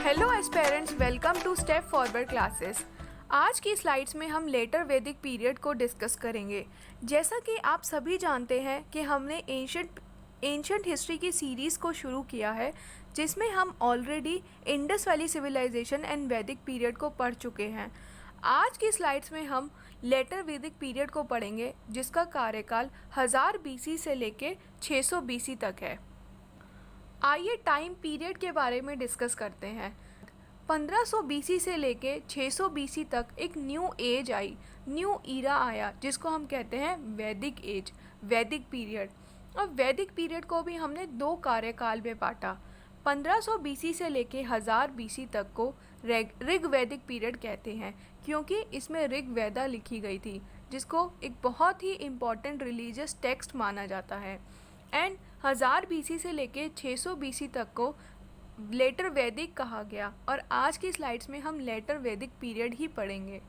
Hello aspirants, welcome to step forward classes. आज की slides में हम लेटर वैदिक पीरियड को डिस्कस करेंगे। जैसा कि आप सभी जानते हैं कि हमने एंशंट हिस्ट्री की सीरीज़ को शुरू किया है, जिसमें हम already Indus valley civilisation and Vedic period को पढ़ चुके हैं। आज की स्लाइड्स में हम लेटर वैदिक पीरियड को पढ़ेंगे, जिसका कार्यकाल 1000 BC से लेके 600 BC तक है। आइए टाइम पीरियड के बारे में डिस्कस करते हैं। 1500 BC से लेके 600 BC तक एक न्यू एज आई, न्यू ईरा आया, जिसको हम कहते हैं वैदिक एज, वैदिक पीरियड। और वैदिक पीरियड को भी हमने दो कार्यकाल में बांटा। 1500 BC से लेके 1000 BC तक को ऋग वैदिक पीरियड कहते हैं, क्योंकि इसमें ऋग वेदा लिखी गई थी, जिसको एक बहुत ही इम्पॉर्टेंट रिलीजियस टेक्स्ट माना जाता है। एंड 1000 BC से लेके 600 BC तक को लेटर वैदिक कहा गया। और आज की स्लाइड्स में हम लेटर वैदिक पीरियड ही पढ़ेंगे।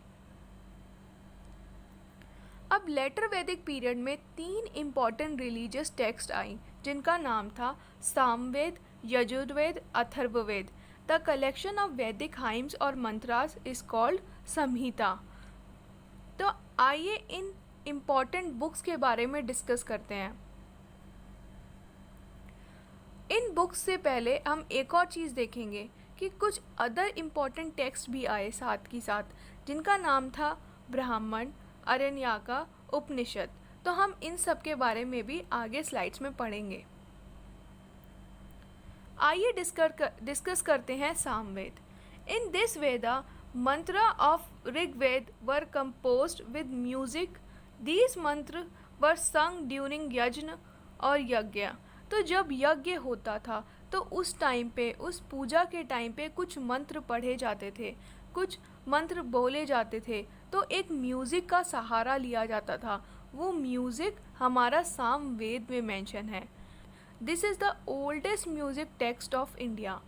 अब लेटर वैदिक पीरियड में 3 इम्पॉर्टेंट रिलीजियस टेक्स्ट आई, जिनका नाम था Samaveda, Yajurveda, Atharvaveda. The collection of वैदिक हाइम्स और मंत्रास इज कॉल्ड संहिता। तो आइए इन इम्पॉर्टेंट बुक्स के बारे में डिस्कस करते हैं। इन बुक्स से पहले हम एक और चीज़ देखेंगे कि कुछ अदर इम्पॉर्टेंट टेक्स्ट भी आए साथ की साथ, जिनका नाम था ब्राह्मण, आरण्यका, उपनिषद। तो हम इन सब के बारे में भी आगे स्लाइड्स में पढ़ेंगे। आइए डिस्कस करते हैं सामवेद। इन this Veda mantra of Rigveda were composed with music. These mantra were संग ड्यूरिंग यज्ञ और यज्ञ। तो जब यज्ञ होता था तो उस टाइम पे, उस पूजा के टाइम पे कुछ मंत्र पढ़े जाते थे, कुछ मंत्र बोले जाते थे, तो एक म्यूज़िक का सहारा लिया जाता था। वो म्यूज़िक हमारा सामवेद में मेंशन है। This is the oldest music text of India.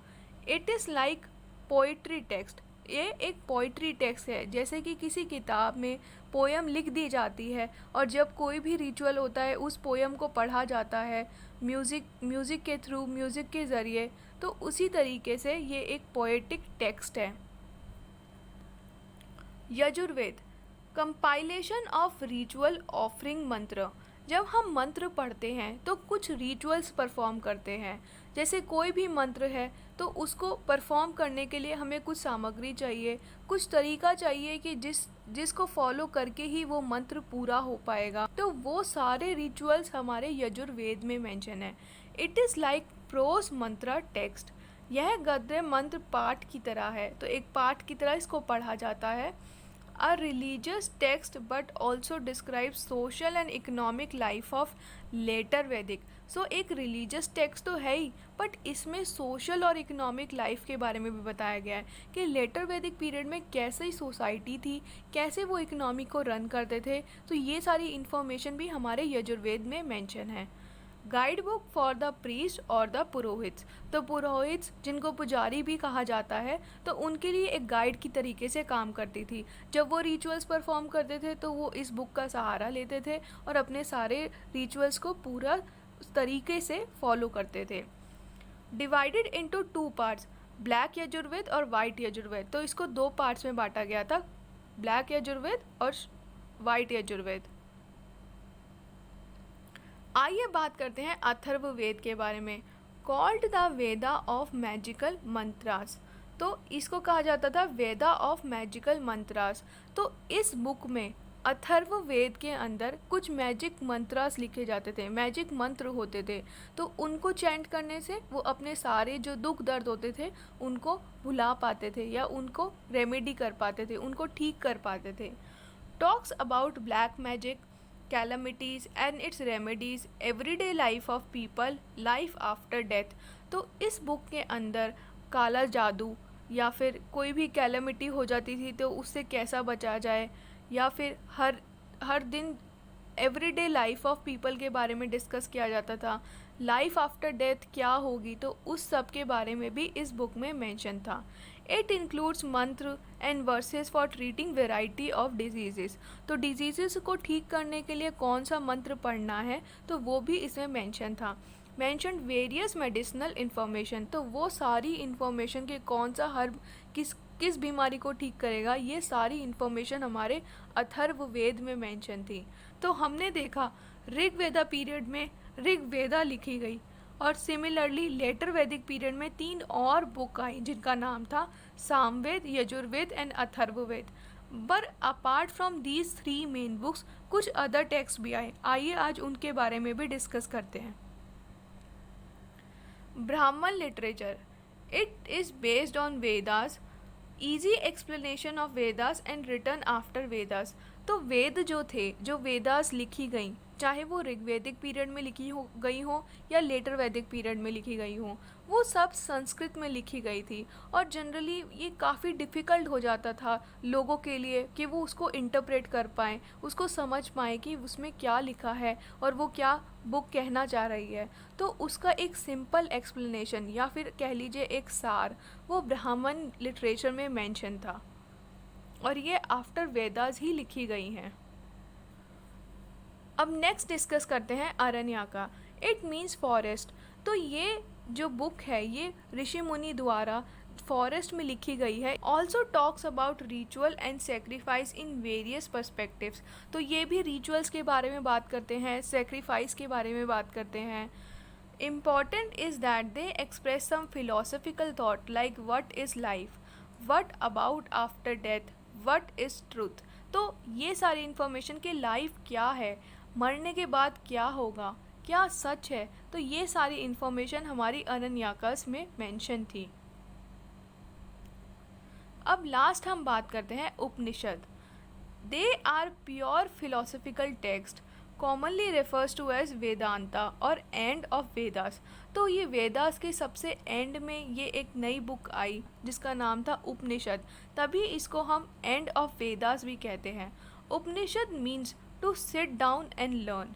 It is like poetry text. ये एक पोइट्री टेक्स्ट है, जैसे कि किसी किताब में पोयम लिख दी जाती है और जब कोई भी रिचुअल होता है उस पोयम को पढ़ा जाता है म्यूज़िक के थ्रू, म्यूज़िक के ज़रिए। तो उसी तरीके से ये एक पोएटिक टेक्स्ट है। Yajurveda, compilation of ritual offering मंत्र। जब हम मंत्र पढ़ते हैं तो कुछ रिचुअल्स परफॉर्म करते हैं। जैसे कोई भी मंत्र है तो उसको परफॉर्म करने के लिए हमें कुछ सामग्री चाहिए, कुछ तरीका चाहिए कि जिसको फॉलो करके ही वो मंत्र पूरा हो पाएगा। तो वो सारे रिचुअल्स हमारे यजुर्वेद में मेंशन है। इट इज़ लाइक प्रोस मंत्र टेक्स्ट। यह गद्य मंत्र पाठ की तरह है, तो एक पाठ की तरह इसको पढ़ा जाता है। A religious text but also describes social and economic life of later Vedic। So एक religious text तो है ही, बट इसमें social और economic life के बारे में भी बताया गया है कि लेटर वैदिक पीरियड में कैसी सोसाइटी थी, कैसे वो इकोनॉमी को रन करते थे। तो ये सारी इन्फॉर्मेशन भी हमारे यजुर्वेद में मेंशन है। Guide book for the priest और द पुरोहित्स। तो पुरोहित्स, जिनको पुजारी भी कहा जाता है, तो उनके लिए एक गाइड की तरीके से काम करती थी। जब वो रिचुअल्स परफॉर्म करते थे तो वो इस बुक का सहारा लेते थे और अपने सारे रिचुअल्स को पूरा तरीके से फॉलो करते थे। Divided into 2 parts, black Yajurveda और वाइट यजुर्वेद। तो इसको 2 पार्ट्स में बांटा गया था, ब्लैक यजुर्वेद और वाइट यजुर्वेद। आइए बात करते हैं अथर्ववेद के बारे में। Called the Veda of magical mantras. तो इसको कहा जाता था वेदा ऑफ मैजिकल मंत्रास। तो इस बुक में अथर्ववेद के अंदर कुछ मैजिक मंत्रास लिखे जाते थे, मैजिक मंत्र होते थे। तो उनको चैंट करने से वो अपने सारे जो दुख दर्द होते थे उनको भुला पाते थे, या उनको रेमेडी कर पाते थे, उनको ठीक कर पाते थे। Talks about black magic, calamities and it's remedies, everyday life of people, life after death. तो इस बुक के अंदर काला जादू या फिर कोई भी कैलमिटी हो जाती थी तो उससे कैसा बचा जाए, या फिर हर दिन एवरीडे लाइफ ऑफ पीपल के बारे में डिस्कस किया जाता था। लाइफ आफ्टर डेथ क्या होगी, तो उस सब के बारे में भी इस बुक में मेंशन था। इट इंक्लूड्स मंत्र and versus for treating variety of diseases. तो डिजीज़ेस को ठीक करने के लिए कौन सा मंत्र पढ़ना है, तो वो भी इसमें मेंशन था। मेंशन्ड वेरियस मेडिसिनल इन्फॉर्मेशन, तो वो सारी इन्फॉर्मेशन कि कौन सा हर्ब किस किस बीमारी को ठीक करेगा, ये सारी इन्फॉर्मेशन हमारे अथर्ववेद में मेंशन थी। तो हमने देखा ऋग्वेदा पीरियड में ऋग्वेदा लिखी गई, और सिमिलरली लेटर वैदिक पीरियड में 3 और बुक आई जिनका नाम था सामवेद, यजुर्वेद एंड अथर्ववेद। पर apart from these 3 main books कुछ अदर टेक्स्ट भी आए। आइए आज उनके बारे में भी डिस्कस करते हैं। ब्राह्मण literature, it is based on Vedas, easy explanation of Vedas and return after Vedas. तो वेद जो थे, जो वेदास लिखी गई, चाहे वो ऋग्वैदिक पीरियड में लिखी गई हो या लेटर वैदिक पीरियड में लिखी गई हो, वो सब संस्कृत में लिखी गई थी। और जनरली ये काफ़ी डिफ़िकल्ट हो जाता था लोगों के लिए कि वो उसको इंटरप्रेट कर पाएँ, उसको समझ पाएँ कि उसमें क्या लिखा है और वो क्या बुक कहना चाह रही है। तो उसका एक सिंपल एक्सप्लेनेशन या फिर कह लीजिए एक सार वो ब्राह्मण लिटरेचर में मेंशन था, और ये आफ्टर वेदास ही लिखी गई हैं। अब नेक्स्ट डिस्कस करते हैं अरण्यका, इट मीन्स फॉरेस्ट। तो ये जो बुक है ये ऋषि मुनि द्वारा फॉरेस्ट में लिखी गई है। Also talks about ritual and sacrifice in various perspectives. तो ये भी रिचुअल्स के बारे में बात करते हैं, सेक्रीफाइस के बारे में बात करते हैं। Important is that they express some philosophical thought like what is life, what about after death, what is truth। तो ये सारी इन्फॉर्मेशन कि लाइफ क्या है, मरने के बाद क्या होगा, क्या सच है, तो ये सारी इन्फॉर्मेशन हमारी अरण्यकास में मेंशन थी। अब लास्ट हम बात करते हैं Upanishad. They are pure philosophical text, commonly refers to as Vedanta और एंड ऑफ वेदास। तो ये वेदास के सबसे एंड में ये एक नई बुक आई जिसका नाम था उपनिषद, तभी इसको हम एंड ऑफ वेदास भी कहते हैं। Upanishad means to sit down and learn.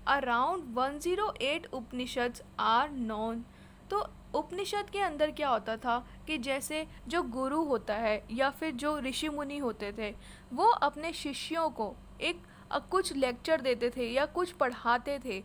Around 108 Upanishads are known. तो उपनिषद के अंदर क्या होता था कि जैसे जो गुरु होता है या फिर जो ऋषि मुनि होते थे, वो अपने शिष्यों को एक कुछ लेक्चर देते थे या कुछ पढ़ाते थे।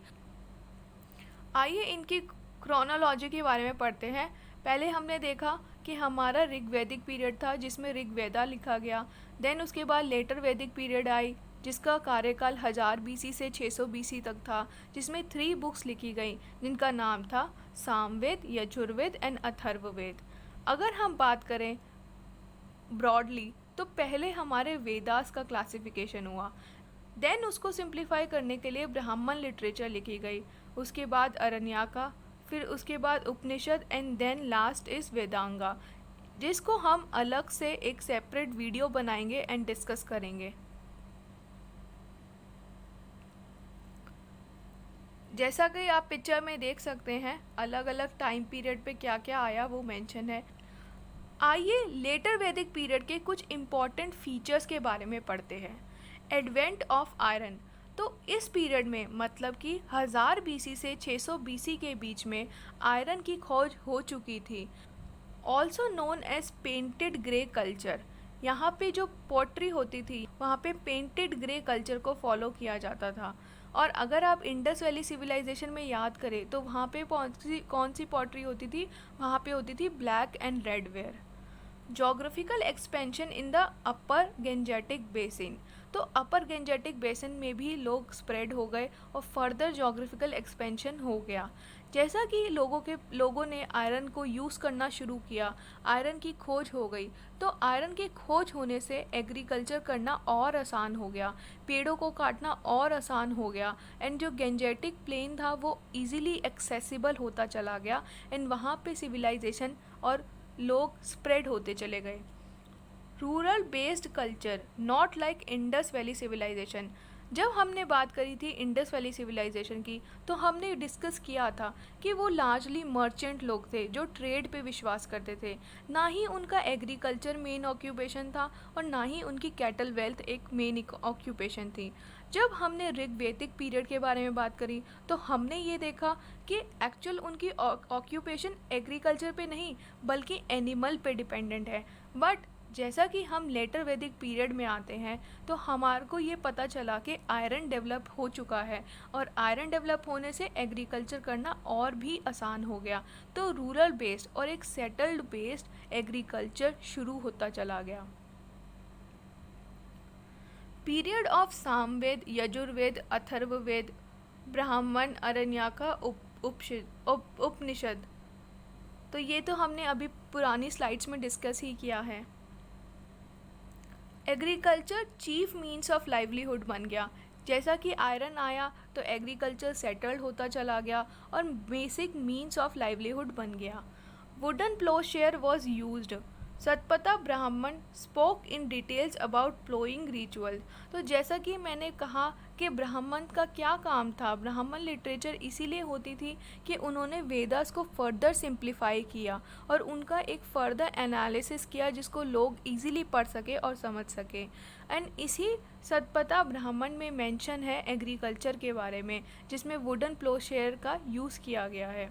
आइए इनकी क्रोनोलॉजी के बारे में पढ़ते हैं। पहले हमने देखा कि हमारा ऋग्वैदिक पीरियड था जिसमें ऋग्वेदा लिखा गया। देन उसके बाद लेटर वैदिक पीरियड आई जिसका कार्यकाल 1000 BC से 600 BC तक था, जिसमें 3 बुक्स लिखी गई जिनका नाम था सामवेद, यजुर्वेद एंड अथर्ववेद। अगर हम बात करें ब्रॉडली तो पहले हमारे वेदास का क्लासिफिकेशन हुआ, देन उसको सिंप्लीफाई करने के लिए ब्राह्मण लिटरेचर लिखी गई, उसके बाद अरण्यका, फिर उसके बाद उपनिषद एंड देन लास्ट इज़ वेदांगा, जिसको हम अलग से एक सेपरेट वीडियो बनाएंगे एंड डिस्कस करेंगे। जैसा कि आप पिक्चर में देख सकते हैं अलग अलग टाइम पीरियड पे क्या क्या आया वो मेंशन है। आइए लेटर वैदिक पीरियड के कुछ इम्पॉर्टेंट फीचर्स के बारे में पढ़ते हैं। एडवेंट ऑफ आयरन, तो इस पीरियड में मतलब कि 1000 BC से 600 BC के बीच में आयरन की खोज हो चुकी थी। Also known as painted grey culture, यहाँ पे जो पोट्री होती थी वहाँ पे पेंटेड ग्रे कल्चर को फॉलो किया जाता था। और अगर आप इंडस वैली सिविलाइजेशन में याद करें तो वहाँ पे कौन सी पॉटरी होती थी, वहाँ पे होती थी black and red ware. Geographical expansion in the upper Gangetic basin, तो अपर गेंजेटिक बेसिन में भी लोग स्प्रेड हो गए और फर्दर जोग्राफिकल एक्सपेंशन हो गया। जैसा कि लोगों ने आयरन को यूज़ करना शुरू किया, आयरन की खोज हो गई, तो आयरन की खोज होने से एग्रीकल्चर करना और आसान हो गया, पेड़ों को काटना और आसान हो गया, एंड जो गेंजेटिक प्लेन था वो इजीली एक्सेसिबल होता चला गया, एंड वहाँ पे सिविलाइजेशन और लोग स्प्रेड होते चले गए। Rural based culture, not like Indus valley civilisation. जब हमने बात करी थी इंडस वैली सिविलाइजेशन की तो हमने डिस्कस किया था कि वो लार्जली मर्चेंट लोग थे जो ट्रेड पे विश्वास करते थे, ना ही उनका एग्रीकल्चर मेन ऑक्यूपेशन था और ना ही उनकी कैटल वेल्थ एक मेन ऑक्यूपेशन थी। जब हमने ऋग्वैदिक पीरियड के बारे में बात करी तो हमने ये देखा कि एक्चुअल उनकी ऑक्यूपेशन एग्रीकल्चर पे नहीं बल्कि एनिमल पे डिपेंडेंट है, बट जैसा कि हम लेटर वैदिक पीरियड में आते हैं तो हमारे को ये पता चला कि आयरन डेवलप हो चुका है, और आयरन डेवलप होने से एग्रीकल्चर करना और भी आसान हो गया। तो रूरल बेस्ड और एक सेटल्ड बेस्ड एग्रीकल्चर शुरू होता चला गया। पीरियड ऑफ सामवेद, यजुर्वेद, अथर्ववेद, ब्राह्मण, अरण्यका, उपनिषद। तो ये तो हमने अभी पुरानी स्लाइड्स में डिस्कस ही किया है। Agriculture chief means of livelihood बन गया। जैसा कि आयरन आया तो एग्रीकल्चर सेटल्ड होता चला गया और बेसिक मीन्स ऑफ लाइवलीहुड बन गया। Wooden ploughshare was used. Shatapatha Brahmana spoke in details about ploughing ritual. तो जैसा कि मैंने कहा कि ब्राह्मण का क्या काम था, ब्राह्मण लिटरेचर इसीलिए होती थी कि उन्होंने वेदास को फर्दर सिंप्लीफाई किया और उनका एक फर्दर एनालिसिस किया जिसको लोग इजीली पढ़ सके और समझ सके। एंड इसी सतपथा ब्राह्मण में मेंशन है एग्रीकल्चर के बारे में, जिसमें वुडन प्लोशेयर का यूज़ किया गया है।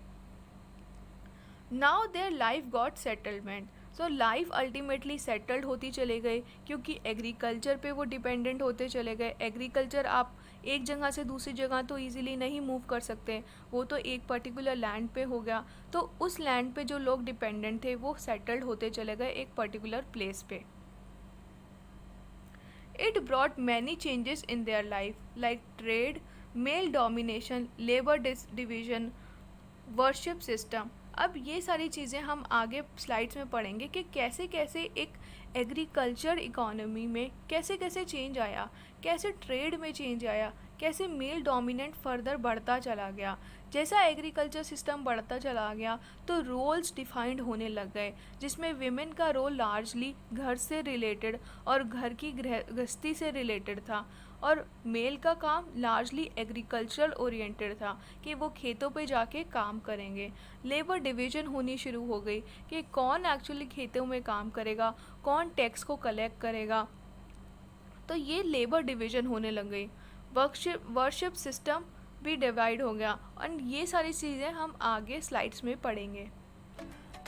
Now their life got settlement. So life ultimately settled होती चले गए क्योंकि एग्रीकल्चर पे वो डिपेंडेंट होते चले गए। एग्रीकल्चर आप एक जगह से दूसरी जगह तो इजीली नहीं मूव कर सकते, वो तो एक पर्टिकुलर लैंड पे हो गया। तो उस लैंड पे जो लोग डिपेंडेंट थे वो सेटल्ड होते चले गए एक पर्टिकुलर प्लेस पे। It brought many changes in their life, like trade, male domination, labor division, worship system. अब ये सारी चीज़ें हम आगे स्लाइड्स में पढ़ेंगे कि कैसे कैसे एक एग्रीकल्चर इकोनॉमी में कैसे कैसे चेंज आया, कैसे ट्रेड में चेंज आया, कैसे मेल डोमिनेंट फर्दर बढ़ता चला गया। जैसा एग्रीकल्चर सिस्टम बढ़ता चला गया तो रोल्स डिफाइंड होने लग गए, जिसमें विमेन का रोल लार्जली घर से रिलेटेड और घर की गृहस्थी से रिलेटेड था, और मेल का काम लार्जली एग्रीकल्चरल ओरिएंटेड था कि वो खेतों पे जाके काम करेंगे। लेबर डिवीज़न होनी शुरू हो गई कि कौन एक्चुअली खेतों में काम करेगा, कौन टैक्स को कलेक्ट करेगा। तो ये लेबर डिवीज़न होने लग गई। वर्शिप सिस्टम भी डिवाइड हो गया, और ये सारी चीज़ें हम आगे स्लाइड्स में पढ़ेंगे।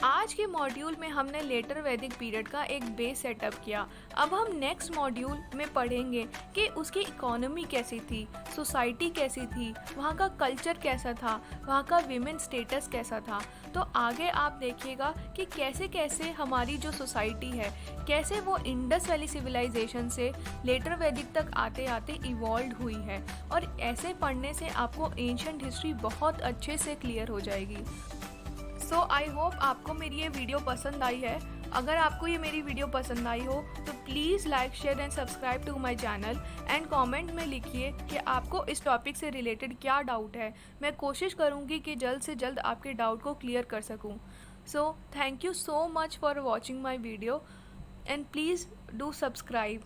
आज के मॉड्यूल में हमने लेटर वैदिक पीरियड का एक बेस सेटअप किया। अब हम नेक्स्ट मॉड्यूल में पढ़ेंगे कि उसकी इकोनॉमी कैसी थी, सोसाइटी कैसी थी, वहाँ का कल्चर कैसा था, वहाँ का विमेन स्टेटस कैसा था। तो आगे आप देखिएगा कि कैसे कैसे हमारी जो सोसाइटी है, कैसे वो इंडस वैली सिविलाइजेशन से लेटर वैदिक तक आते आते इवॉल्व हुई है। और ऐसे पढ़ने से आपको एंशंट हिस्ट्री बहुत अच्छे से क्लियर हो जाएगी। सो आई होप आपको मेरी ये वीडियो पसंद आई है। अगर आपको ये मेरी वीडियो पसंद आई हो तो please like, share and subscribe to my channel, and comment में लिखिए कि आपको इस टॉपिक से रिलेटेड क्या डाउट है। मैं कोशिश करूँगी कि जल्द से जल्द आपके डाउट को क्लियर कर सकूँ। So thank you so much for watching my video, and please do subscribe.